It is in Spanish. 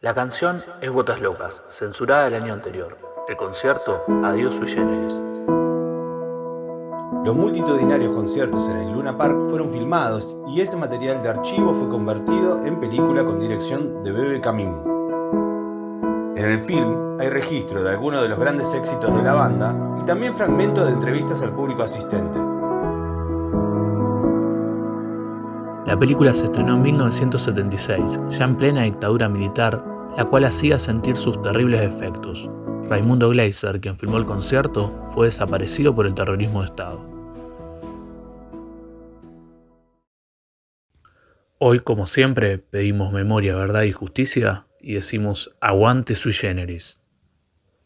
La canción es Botas Locas, censurada el año anterior. El concierto, Adiós sui generis. Los multitudinarios conciertos en el Luna Park fueron filmados y ese material de archivo fue convertido en película con dirección de Bebe Camille. En el film hay registro de algunos de los grandes éxitos de la banda y también fragmentos de entrevistas al público asistente. La película se estrenó en 1976, ya en plena dictadura militar, la cual hacía sentir sus terribles efectos. Raimundo Gleiser, quien filmó el concierto, fue desaparecido por el terrorismo de Estado. Hoy, como siempre, pedimos memoria, verdad y justicia y decimos aguante sui generis.